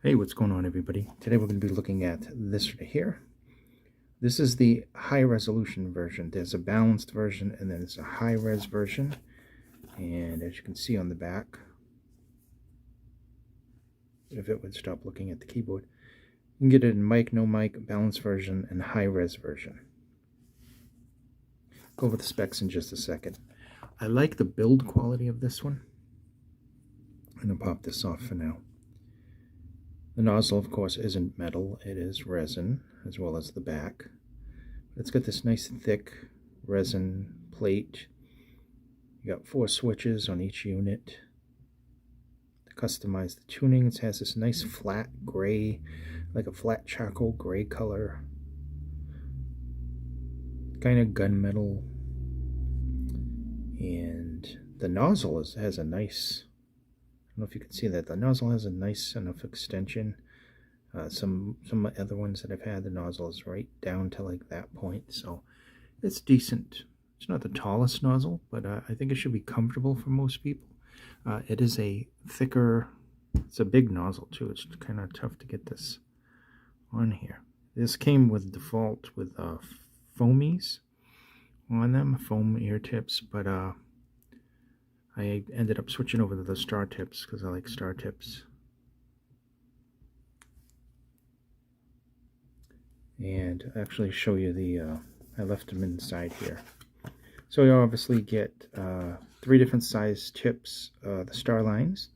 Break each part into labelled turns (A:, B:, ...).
A: Hey, what's going on, everybody? Today we're going to be looking at this right here. This is the high resolution version. There's a balanced version and then there's a high res version. And as you can see on the back, if it would stop looking at the keyboard, you can get it in mic, no mic, balanced version, and high res version. Go over the specs in just a second. I like the build quality of this one. I'm going to pop this off for now. The nozzle, of course, isn't metal, it is resin, as well as the back. It's got this nice thick resin plate. You got 4 switches on each unit. To customize the tuning, it has this nice flat gray, like a flat charcoal gray color. Kind of gunmetal. And the nozzle has a nice, I don't know if you can see that. The nozzle has a nice enough extension. Some other ones that I've had, the nozzle is right down to like that point, so it's decent. It's not the tallest nozzle, but I think it should be comfortable for most people. It is a thicker, it's a big nozzle too. It's kind of tough to get this on here. This came with default with foamies on them, foam ear tips, but I ended up switching over to the star tips because I like star tips. And actually show you the, I left them inside here. So you obviously get 3 different size tips, the star lines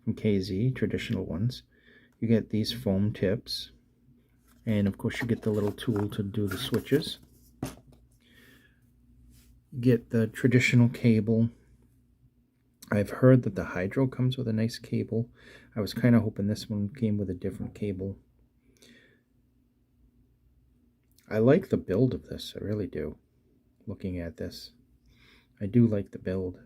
A: from KZ, traditional ones. You get these foam tips, and of course you get the little tool to do the switches. You get the traditional cable. I've heard that the Hydro comes with a nice cable. I was kind of hoping this one came with a different cable. I like the build of this, I really do. Looking at this, I do like the build.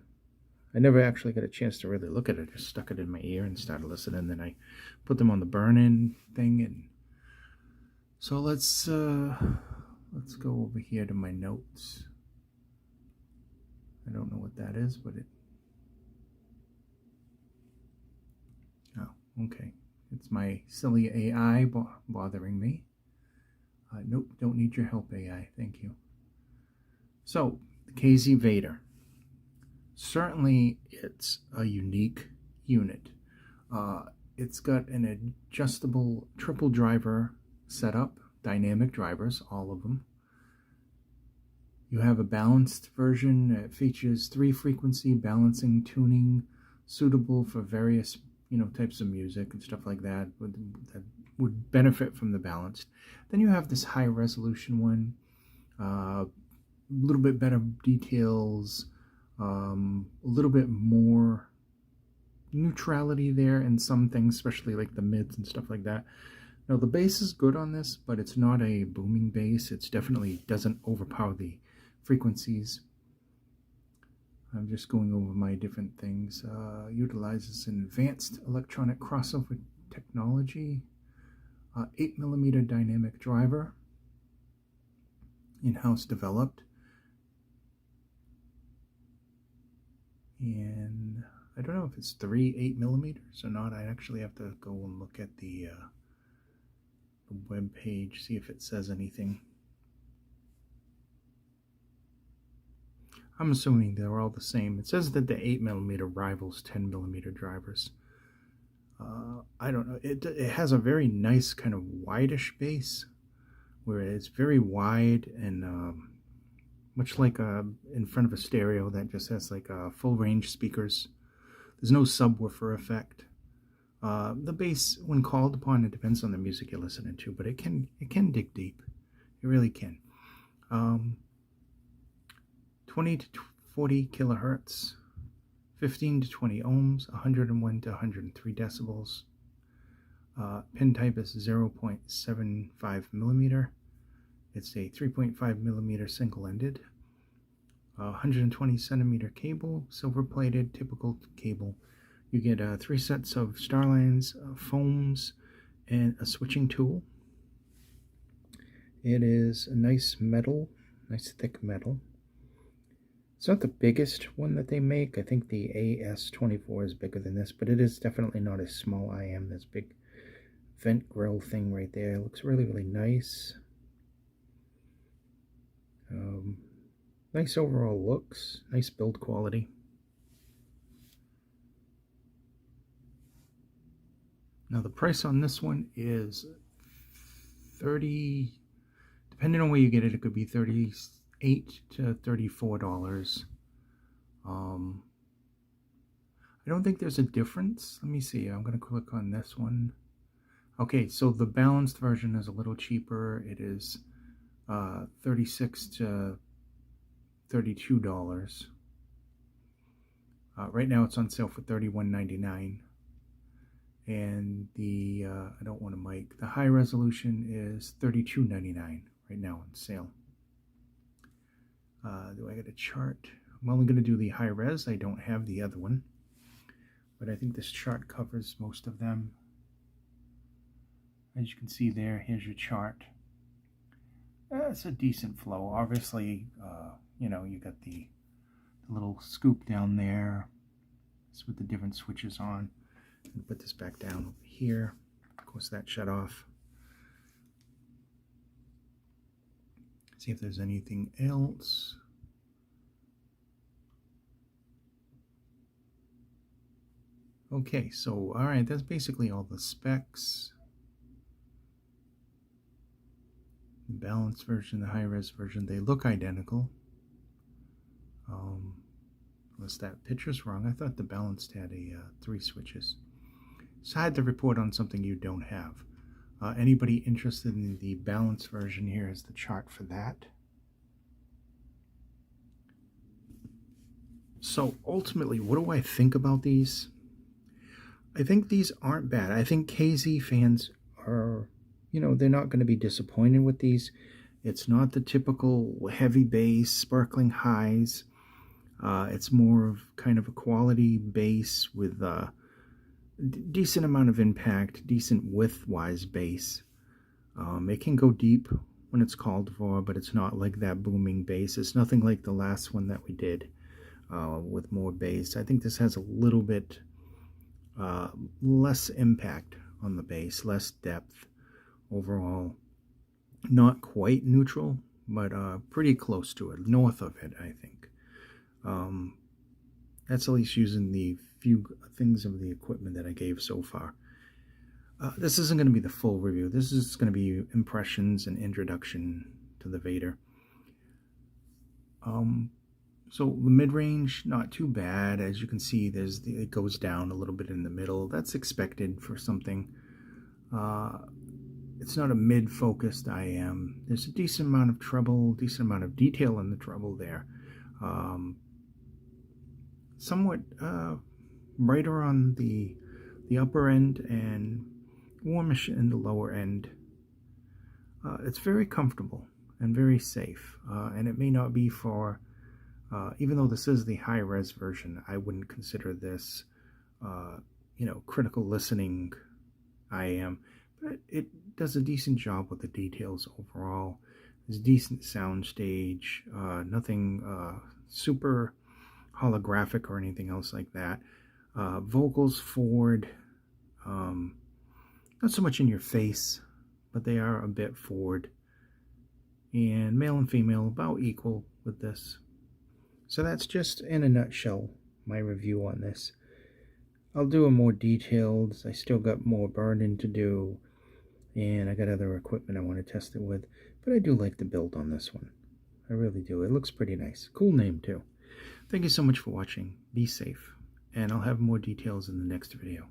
A: I never actually got a chance to really look at it. I just stuck it in my ear and started listening. Then I put them on the burn-in thing. And so let's go over here to my notes. I don't know what that is, but it. Oh, okay. It's my silly AI bothering me. Nope, don't need your help, AI. Thank you. So, the KZ Vader. Certainly, it's a unique unit. It's got an adjustable triple driver setup, dynamic drivers, all of them. You have a balanced version that features 3 frequency balancing tuning, suitable for various types of music and stuff like that that would benefit from the balanced. Then you have this high resolution one, a little bit better details, a little bit more neutrality there in some things, especially like the mids and stuff like that. Now the bass is good on this, but it's not a booming bass. It definitely doesn't overpower the frequencies. I'm just going over my different things. Utilizes an advanced electronic crossover technology, 8mm dynamic driver, in-house developed. And I don't know if it's 3 8mm or not. I actually have to go and look at the web page, see if it says anything. I'm assuming they're all the same. It says that the 8mm rivals 10mm drivers. I don't know. It has a very nice kind of wideish bass, where it's very wide and much like in front of a stereo that just has like full range speakers. There's no subwoofer effect. The bass, when called upon, it depends on the music you're listening to, but it can dig deep. It really can. 20 to 40 kilohertz, 15 to 20 ohms, 101 to 103 decibels. Pin type is 0.75 millimeter. It's a 3.5 millimeter single-ended. 120 centimeter cable, silver plated, typical cable. You get 3 sets of star lines, foams, and a switching tool. It is a nice metal, nice thick metal. It's not the biggest one that they make. I think the AS24 is bigger than this, but it is definitely not a small IM that's big. vent grill thing right there. It looks really, really nice. Nice overall looks, nice build quality. Now the price on this one is 30, depending on where you get it, it could be $38 to $34. I don't think there's a difference. Let me see. I'm going to click on this one. Okay, so the balanced version is a little cheaper. It is $36 to $32. Right now it's on sale for $31.99. And the I don't want a mic. The high resolution is $32.99 right now on sale. Do I get a chart? I'm only going to do the high res. I don't have the other one, but I think this chart covers most of them. As you can see there, here's your chart. It's a decent flow. Obviously, you know, you got the little scoop down there. It's with the different switches on. And put this back down over here. Of course, that shut off. See if there's anything else. Okay, so all right, that's basically all the specs. The balanced version, the high-res version, they look identical. Unless that picture's wrong. I thought the balanced had 3 switches. So I had to report on something you don't have. Anybody interested in the balanced version, here is the chart for that. So ultimately, what do I think about these? I think these aren't bad. I think KZ fans are, you know, they're not going to be disappointed with these. It's not the typical heavy bass, sparkling highs. It's more of kind of a quality bass with decent amount of impact, decent width-wise bass. It can go deep when it's called for, but it's not like that booming bass. It's nothing like the last one that we did with more bass. I think this has a little bit less impact on the bass, less depth overall. Not quite neutral, but pretty close to it, north of it, I think. That's at least using the few things of the equipment that I gave so far. This isn't going to be the full review. This is going to be impressions and introduction to the Vader. So the mid-range, not too bad. As you can see, it goes down a little bit in the middle. That's expected for something. It's not a mid-focused IM. There's a decent amount of treble, decent amount of detail in the treble there. Somewhat brighter on the upper end and warmish in the lower end. It's very comfortable and very safe, and it may not be for, even though this is the high-res version, I wouldn't consider this, you know, critical listening IM, but it does a decent job with the details overall. There's decent sound stage, nothing super holographic or anything else like that. Vocals forward, not so much in your face, but they are a bit forward. And male and female about equal with this. So that's just in a nutshell my review on this. I'll do a more detailed. I still got more burn-in to do, and I got other equipment I want to test it with, but I do like the build on this one. I really do. It looks pretty nice. Cool name too. Thank you so much for watching. Be safe, and I'll have more details in the next video.